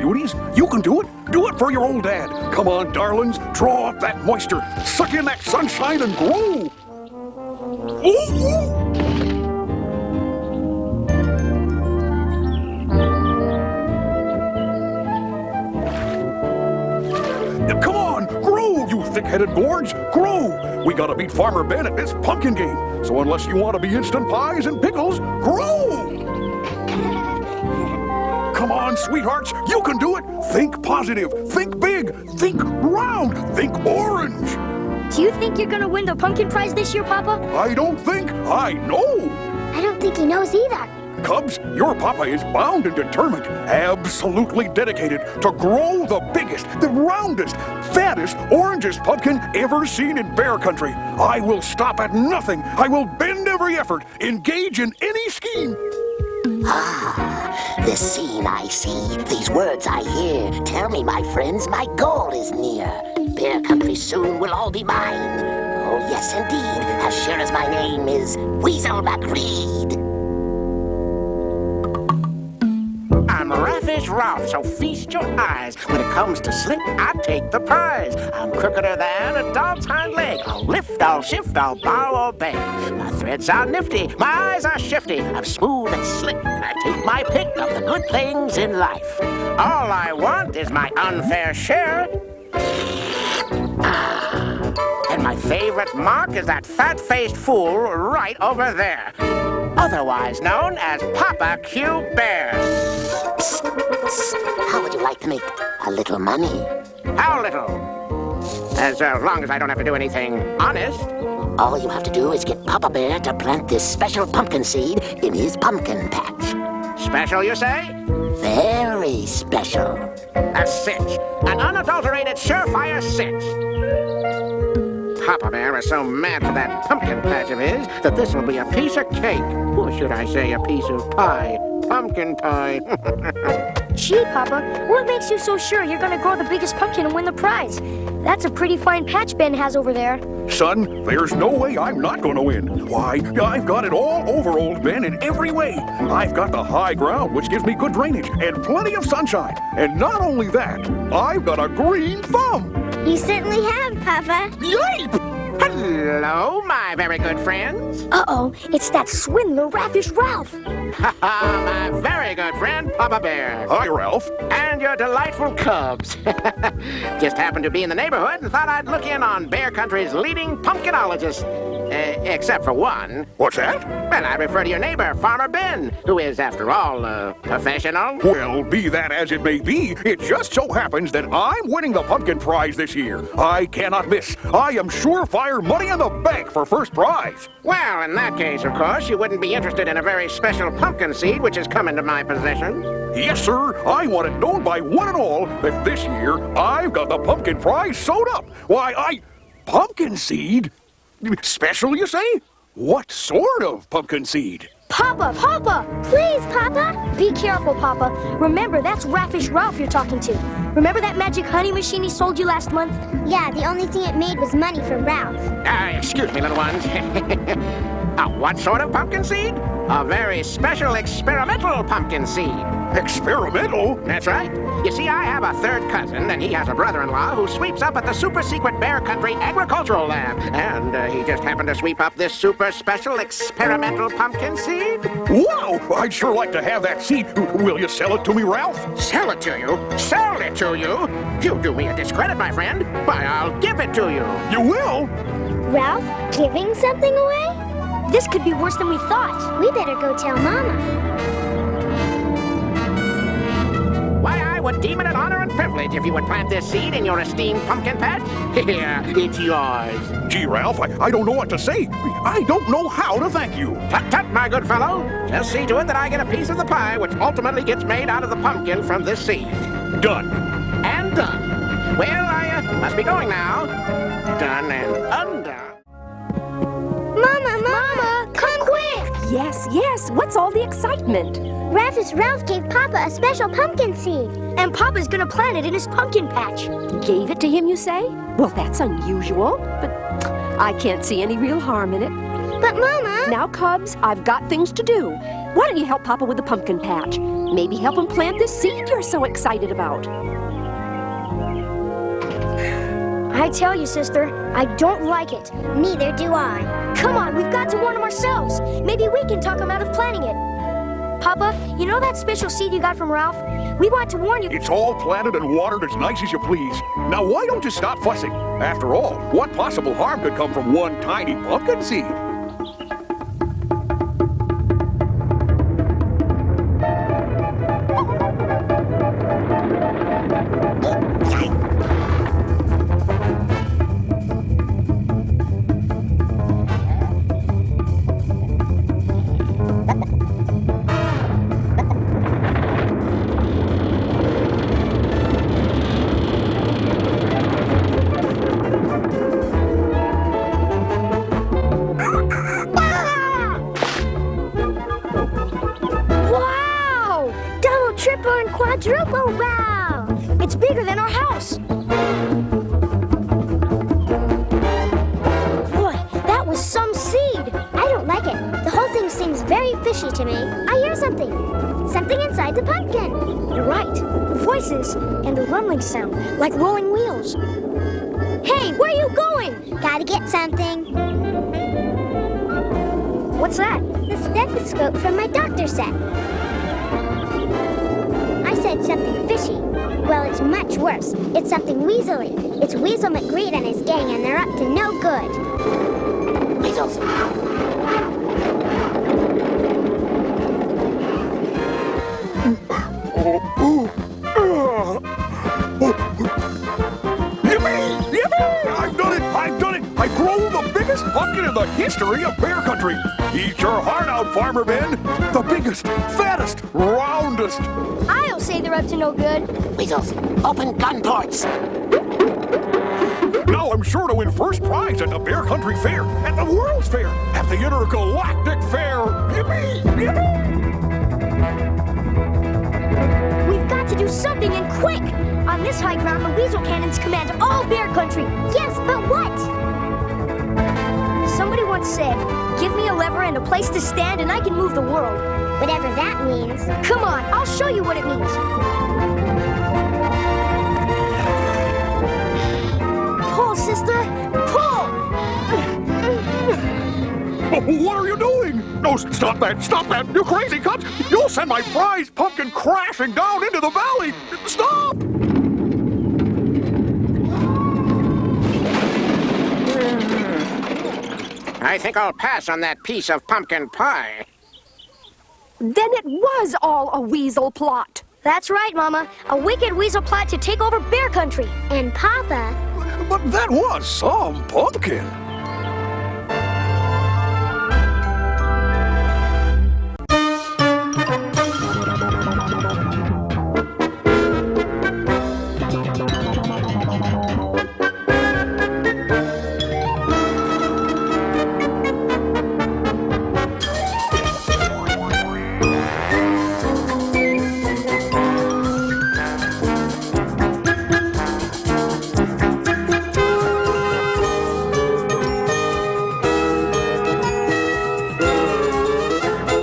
beauties. You can do it. Do it for your old dad. Come on, darlings. Draw up that moisture. Suck in that sunshine and grow. Ooh. Come on, grow, you thick-headed gourds. Grow. We gotta beat Farmer Ben at this pumpkin game. So unless you want to be instant pies and pickles, grow. Come on, sweethearts, you can do it. Think positive, think big, think round, think orange. Do you think you're gonna win the pumpkin prize this year, Papa? I don't think, I know. I don't think he knows either. Cubs, your papa is bound and determined, absolutely dedicated to grow the biggest, the roundest, fattest, orangest pumpkin ever seen in bear country. I will stop at nothing. I will bend every effort, engage in any scheme. Ah, this scene I see, these words I hear, tell me, my friends, my goal is near. Bear country soon will all be mine. Oh, yes, indeed, as sure as my name is Weasel McReed. I'm Raffish Ralph, so feast your eyes. When it comes to slick, I take the prize. I'm crookeder than a dog's hind leg. I'll lift, I'll shift, I'll bow or beg. My threads are nifty, my eyes are shifty. I'm smooth and slick, and I take my pick of the good things in life. All I want is my unfair share. And my favorite mark is that fat-faced fool right over there. Otherwise known as Papa Q Bear. How would you like to make a little money? How little? As long as I don't have to do anything honest. All you have to do is get Papa Bear to plant this special pumpkin seed in his pumpkin patch. Special, you say? Very special. A cinch. An unadulterated, surefire cinch. Papa Bear is so mad for that pumpkin patch of his that this will be a piece of cake. Or should I say a piece of pie? Pumpkin pie. Gee, Papa, what makes you so sure you're gonna grow the biggest pumpkin and win the prize? That's a pretty fine patch Ben has over there. Son, there's no way I'm not going to win. Why, I've got it all over old Ben in every way. I've got the high ground, which gives me good drainage and plenty of sunshine. And not only that, I've got a green thumb. You certainly have, Papa. Yipe! Hello, my very good friends. Uh-oh, it's that swindler Raffish Ralph. My very good friend, Papa Bear. Hi, Ralph. And your delightful cubs. Just happened to be in the neighborhood and thought I'd look in on Bear Country's leading pumpkinologist. Except for one. What's that? Well, I refer to your neighbor, Farmer Ben, who is, after all, a professional. Well, be that as it may be, it just so happens that I'm winning the pumpkin prize this year. I cannot miss. I am surefire money in the bank for first prize. Well, in that case, of course, you wouldn't be interested in a very special pumpkin seed which has come into my possession. Yes, sir. I want it known by one and all that this year I've got the pumpkin prize sewed up. Why, pumpkin seed? Special, you say? What sort of pumpkin seed? Papa! Please, Papa. Be careful, Papa. Remember, that's Raffish Ralph you're talking to. Remember that magic honey machine he sold you last month? Yeah, the only thing it made was money for Ralph. Excuse me, little ones. What sort of pumpkin seed? A very special experimental pumpkin seed. Experimental? That's right. You see, I have a third cousin, and he has a brother-in-law who sweeps up at the super-secret Bear Country Agricultural Lab. And he just happened to sweep up this super-special experimental pumpkin seed. Wow! I'd sure like to have that seed. Will you sell it to me, Ralph? Sell it to you? Sell it to you? You do me a discredit, my friend. Why, I'll give it to you. You will? Ralph giving something away? This could be worse than we thought. We better go tell Mama. Why, I would deem it an honor and privilege if you would plant this seed in your esteemed pumpkin patch. Here, it's yours. Gee, Ralph, I don't know what to say. I don't know how to thank you. Tut, my good fellow. Just see to it that I get a piece of the pie which ultimately gets made out of the pumpkin from this seed. Done. And done. Well, I must be going now. Done and undone. Mama, come quick! Yes, what's all the excitement? Raffish Ralph gave Papa a special pumpkin seed. And Papa's gonna plant it in his pumpkin patch. Gave it to him, you say? Well, that's unusual, but I can't see any real harm in it. But, Mama... Now, Cubs, I've got things to do. Why don't you help Papa with the pumpkin patch? Maybe help him plant this seed you're so excited about. I tell you, sister, I don't like it. Neither do I. Come on, we've got to warn him ourselves. Maybe we can talk him out of planting it. Papa, you know that special seed you got from Ralph? We want to warn you. It's all planted and watered as nice as you please. Now, why don't you stop fussing? After all, what possible harm could come from one tiny pumpkin seed? Triple and quadruple wow! It's bigger than our house. Boy, that was some seed. I don't like it. The whole thing seems very fishy to me. I hear something. Something inside the pumpkin. You're right. Voices and a rumbling sound, like rolling wheels. Hey, where are you going? Gotta get something. What's that? The stethoscope from my doctor set. I said something fishy. Well, it's much worse. It's something weaselly. It's Weasel McGreed and his gang, and they're up to no good. Weasels. Yippee! Yippee! I've done it! I've done it! I grow the biggest pumpkin in the history of Bear Country. Eat your heart out, Farmer Ben. The biggest, fattest, roundest. I'll say they're up to no good. Weasels, open gun ports. Now I'm sure to win first prize at the Bear Country Fair, at the World's Fair, at the Intergalactic Fair. Yippee! Yippee! We've got to do something, and quick! On this high ground, the Weasel Cannons command all Bear Country. Yes, but what? Somebody once said, give me a lever and a place to stand and I can move the world. Whatever that means. Come on, I'll show you what it means. Pull, sister, pull! What are you doing? No, stop that! Stop that! You crazy cubs! You'll send my prize pumpkin crashing down into the valley! Stop! I think I'll pass on that piece of pumpkin pie. Then it was all a weasel plot. That's right, Mama. A wicked weasel plot to take over Bear Country. And Papa... But that was some pumpkin.